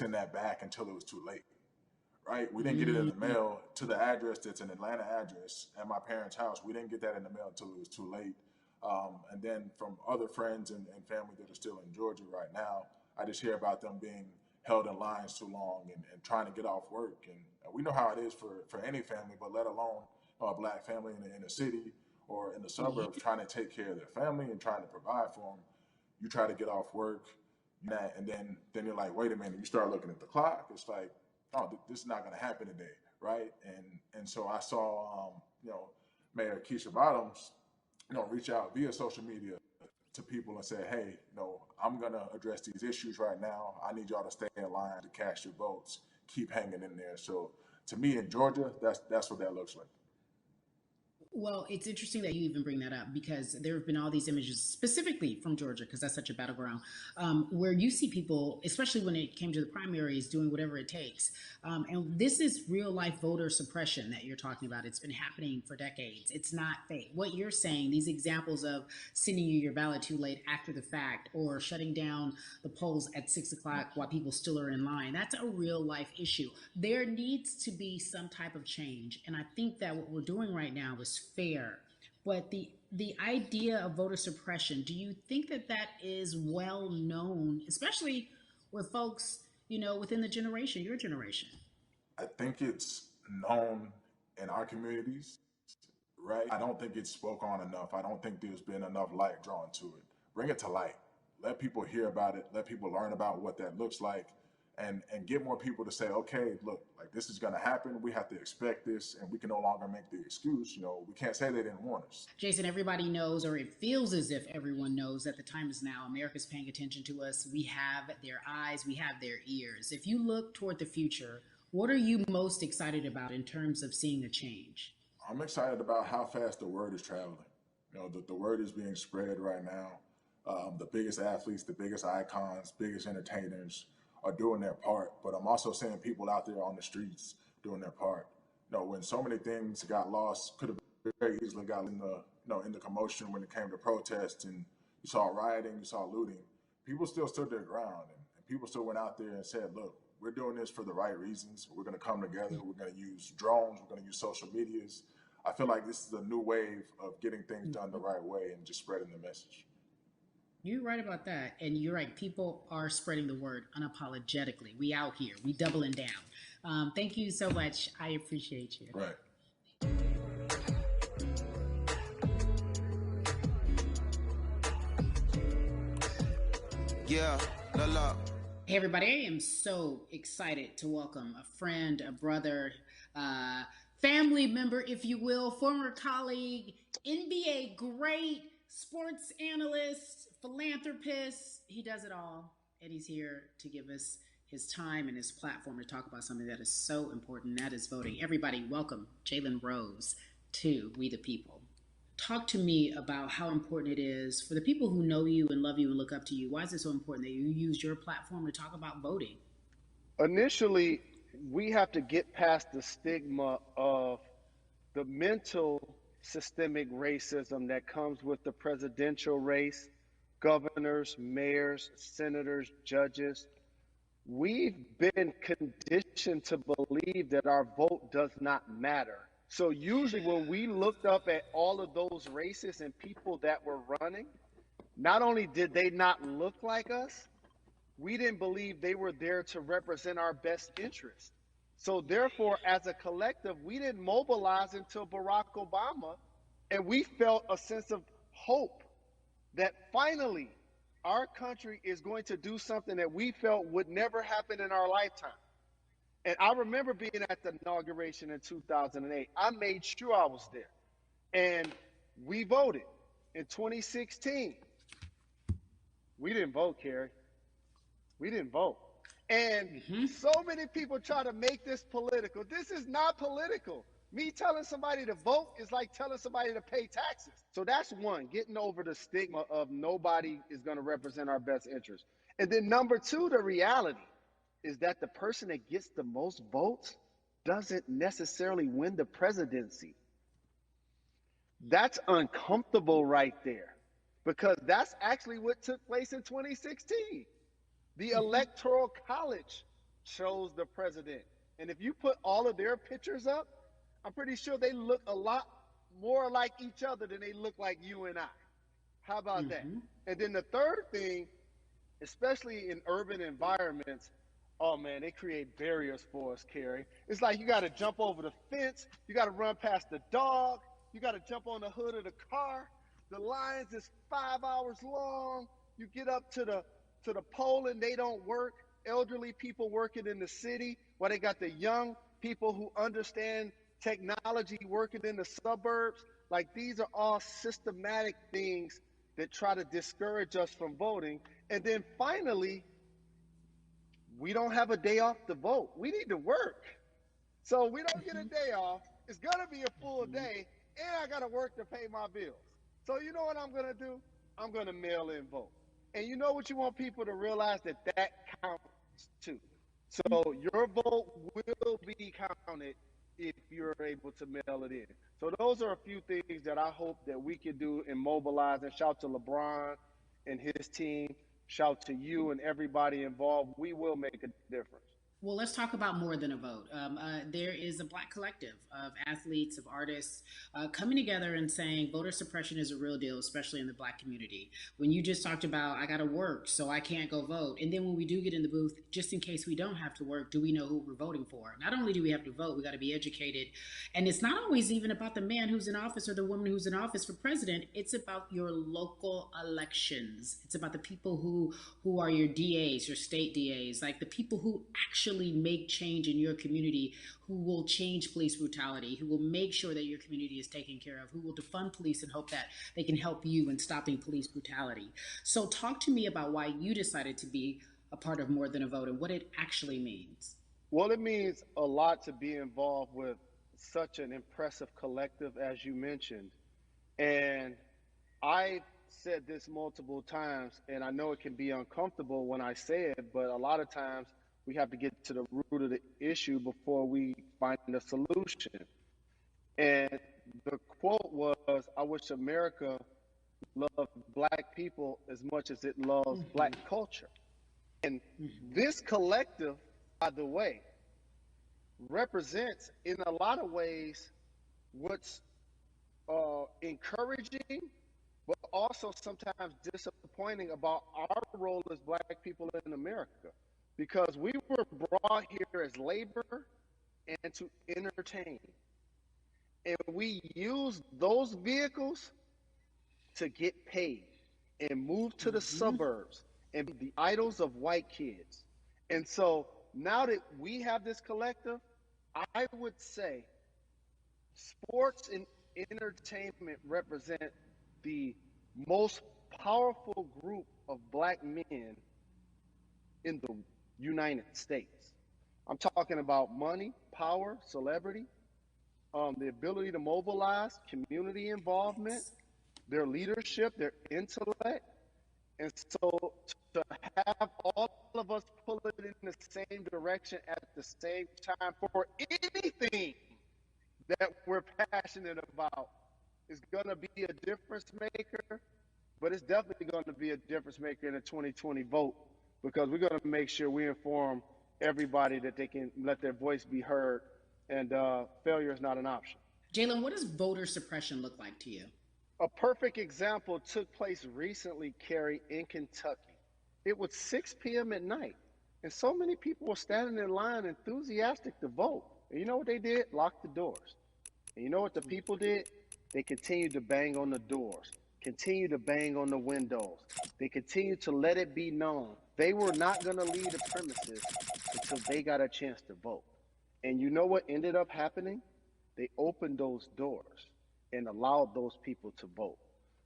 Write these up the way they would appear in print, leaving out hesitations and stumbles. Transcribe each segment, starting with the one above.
send that back until it was too late, right? We didn't get it in the mail to the address that's an Atlanta address at my parents' house. We didn't get that in the mail until it was too late. And then from other friends and family that are still in Georgia right now, I just hear about them being held in lines too long and trying to get off work. And we know how it is for any family, but let alone a black family in the city or in the suburbs trying to take care of their family and trying to provide for them. You try to get off work, and then you're like, wait a minute. You start looking at the clock. It's like, oh, this is not going to happen today, right? And so I saw, Mayor Keisha Bottoms, reach out via social media to people and say, hey, I'm going to address these issues right now. I need y'all to stay in line to cast your votes. Keep hanging in there. So to me in Georgia, that's what that looks like. Well, it's interesting that you even bring that up because there have been all these images specifically from Georgia, because that's such a battleground, where you see people, especially when it came to the primaries, doing whatever it takes. And this is real life voter suppression that you're talking about. It's been happening for decades. It's not fake. What you're saying, these examples of sending you your ballot too late after the fact or shutting down the polls at 6 o'clock while people still are in line, that's a real life issue. There needs to be some type of change. And I think that what we're doing right now is fair. But the idea of voter suppression, do you think that that is well known, especially with folks, within the generation, your generation? I think it's known in our communities, right? I don't think it's spoke on enough. I don't think there's been enough light drawn to it. Bring it to light. Let people hear about it. Let people learn about what that looks like, and get more people to say, okay, look, like this is going to happen. We have to expect this, and we can no longer make the excuse. We can't say they didn't warn us. Jason, everybody knows, or it feels as if everyone knows, that the time is now. America's paying attention to us. We have their eyes. We have their ears. If you look toward the future, what are you most excited about in terms of seeing a change? I'm excited about how fast the word is traveling. The word is being spread right now. The biggest athletes, the biggest icons, biggest entertainers are doing their part. But I'm also seeing people out there on the streets doing their part. When so many things got lost, could have very easily got in the commotion when it came to protests, and you saw rioting, you saw looting. People still stood their ground, and people still went out there and said, look, we're doing this for the right reasons. We're going to come together. We're going to use drones. We're going to use social medias. I feel like this is a new wave of getting things done the right way and just spreading the message. You're right about that. And you're right. People are spreading the word unapologetically. We out here. We doubling down. Thank you so much. I appreciate you. Right. Yeah, la la. Hey, everybody. I am so excited to welcome a friend, a brother, family member, if you will, former colleague, NBA great, sports analyst, philanthropist. He does it all. And he's here to give us his time and his platform to talk about something that is so important, and that is voting. Everybody, welcome Jalen Rose to We the People. Talk to me about how important it is for the people who know you and love you and look up to you. Why is it so important that you use your platform to talk about voting? Initially, we have to get past the stigma of the mental systemic racism that comes with the presidential race, governors, mayors, senators, judges. We've been conditioned to believe that our vote does not matter. So usually when we looked up at all of those races and people that were running, not only did they not look like us, we didn't believe they were there to represent our best interests. So therefore, as a collective, we didn't mobilize until Barack Obama, and we felt a sense of hope that finally our country is going to do something that we felt would never happen in our lifetime. And I remember being at the inauguration in 2008. I made sure I was there. And we voted. In 2016, we didn't vote, Carrie. We didn't vote. And so many people try to make this political. This is not political. Me telling somebody to vote is like telling somebody to pay taxes. So that's one, getting over the stigma of nobody is going to represent our best interest. And then number two, the reality is that the person that gets the most votes doesn't necessarily win the presidency. That's uncomfortable right there, because that's actually what took place in 2016. The Electoral College chose the president. And if you put all of their pictures up, I'm pretty sure they look a lot more like each other than they look like you and I. How about that? Mm-hmm. And then the third thing, especially in urban environments, oh man, they create barriers for us, Kerry. It's like you got to jump over the fence, you got to run past the dog, you got to jump on the hood of the car. The lines is 5 hours long. You get up to the pole and they don't work. Elderly people working in the city, while they got the young people who understand technology working in the suburbs. Like, these are all systematic things that try to discourage us from voting. And then finally, we don't have a day off to vote. We need to work. So we don't get a day off. It's going to be a full day, and I got to work to pay my bills. So you know what I'm going to do? I'm going to mail in vote. And you know what you want people to realize? That counts too. So your vote will be counted if you're able to mail it in. So those are a few things that I hope that we can do and mobilize. And shout to LeBron and his team. Shout to you and everybody involved. We will make a difference. Well, let's talk about more than a vote. There is a Black collective of athletes, of artists coming together and saying voter suppression is a real deal, especially in the Black community. When you just talked about, I got to work, so I can't go vote. And then when we do get in the booth, just in case we don't have to work, do we know who we're voting for? Not only do we have to vote, we got to be educated. And it's not always even about the man who's in office or the woman who's in office for president. It's about your local elections. It's about the people who are your DAs, your state DAs, like the people who actually make change in your community, who will change police brutality, who will make sure that your community is taken care of, who will defund police and hope that they can help you in stopping police brutality. So talk to me about why you decided to be a part of More Than a Vote and what it actually means. Well, it means a lot to be involved with such an impressive collective, as you mentioned. And I said this multiple times, and I know it can be uncomfortable when I say it, but a lot of times we have to get to the root of the issue before we find a solution. And the quote was, I wish America loved Black people as much as it loves Black culture. And this collective, by the way, represents in a lot of ways what's encouraging, but also sometimes disappointing about our role as Black people in America. Because we were brought here as labor and to entertain. And we use those vehicles to get paid and move to the suburbs and be the idols of white kids. And so now that we have this collective, I would say sports and entertainment represent the most powerful group of Black men in the United States. I'm talking about money, power, celebrity, the ability to mobilize, community involvement, their leadership, their intellect. And so to have all of us pull it in the same direction at the same time for anything that we're passionate about is going to be a difference maker, but it's definitely going to be a difference maker in the 2020 vote, because we're going to make sure we inform everybody that they can let their voice be heard, and failure is not an option. Jalen, what does voter suppression look like to you? A perfect example took place recently, Kerry, in Kentucky. It was 6 p.m. at night, and so many people were standing in line enthusiastic to vote. And you know what they did? Locked the doors. And you know what the people did? They continued to bang on the doors, continued to bang on the windows. They continued to let it be known they were not going to leave the premises until they got a chance to vote. And you know what ended up happening? They opened those doors and allowed those people to vote.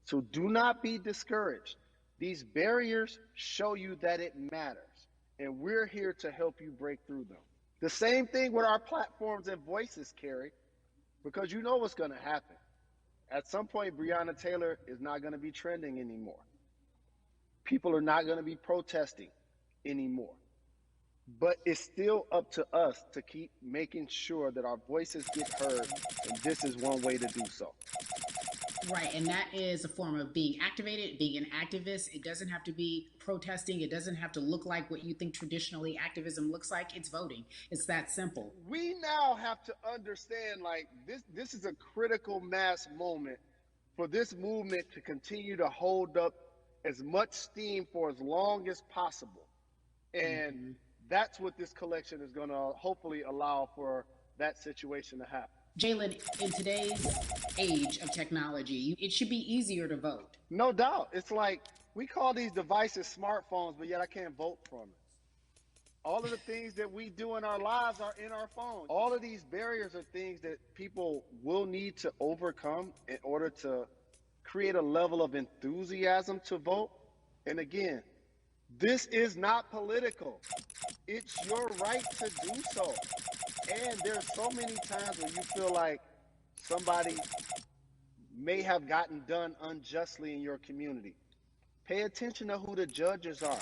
So do not be discouraged. These barriers show you that it matters, and we're here to help you break through them. The same thing with our platforms and voices, Kerry, because you know what's going to happen. At some point, Breonna Taylor is not going to be trending anymore. People are not going to be protesting anymore. But it's still up to us to keep making sure that our voices get heard, and this is one way to do so. Right, and that is a form of being activated, being an activist. It doesn't have to be protesting. It doesn't have to look like what you think traditionally activism looks like. It's voting. It's that simple. We now have to understand, like, this is a critical mass moment for this movement to continue to hold up as much steam for as long as possible. And that's what this collection is going to hopefully allow for that situation to happen. Jalen, in today's age of technology, it should be easier to vote. No doubt. It's like we call these devices smartphones, but yet I can't vote from it. All of the things that we do in our lives are in our phones. All of these barriers are things that people will need to overcome in order to create a level of enthusiasm to vote. And again, this is not political. It's your right to do so. And there's so many times when you feel like somebody may have gotten done unjustly in your community. Pay attention to who the judges are,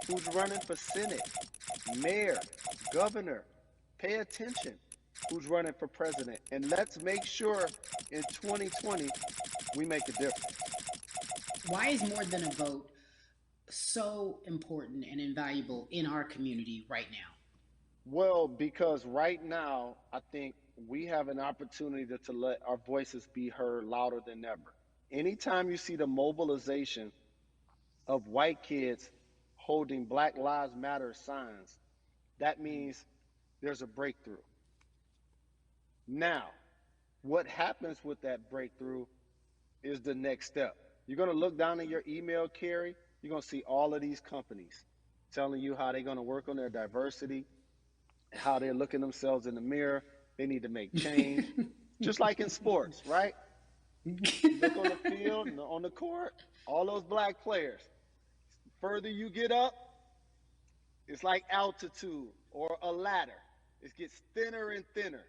who's running for Senate, mayor, governor. Pay attention who's running for president. And let's make sure in 2020 we make a difference. Why is more than a vote so important and invaluable in our community right now? Well, because right now, I think we have an opportunity to let our voices be heard louder than ever. Anytime you see the mobilization of white kids holding Black Lives Matter signs, that means there's a breakthrough. Now, what happens with that breakthrough is the next step. You're going to look down in your email, Carrie, you're going to see all of these companies telling you how they're going to work on their diversity, how they're looking themselves in the mirror. They need to make change. Just like in sports, right? Look on the field, on the court, all those black players. Further you get up, it's like altitude or a ladder. It gets thinner and thinner.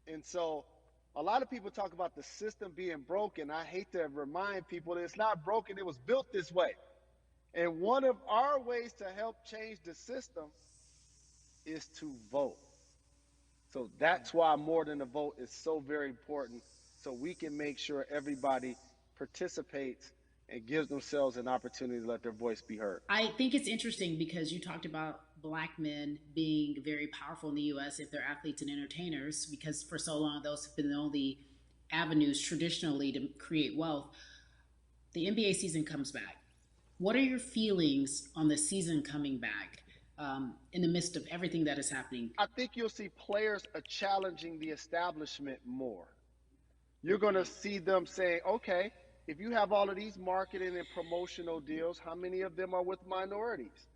And so a lot of people talk about the system being broken. I hate to remind people that it's not broken. It was built this way. And one of our ways to help change the system is to vote. So that's why more than a vote is so very important, so we can make sure everybody participates and gives themselves an opportunity to let their voice be heard. I think it's interesting because you talked about Black men being very powerful in the U.S. if they're athletes and entertainers, because for so long those have been the only avenues traditionally to create wealth. The NBA season comes back. What are your feelings on the season coming back? In the midst of everything that is happening? I think you'll see players are challenging the establishment more. You're going to see them saying, okay, if you have all of these marketing and promotional deals, how many of them are with minorities?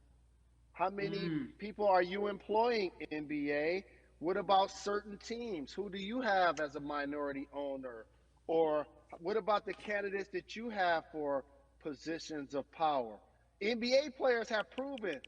How many people are you employing in NBA? What about certain teams? Who do you have as a minority owner? Or what about the candidates that you have for positions of power? NBA players have proven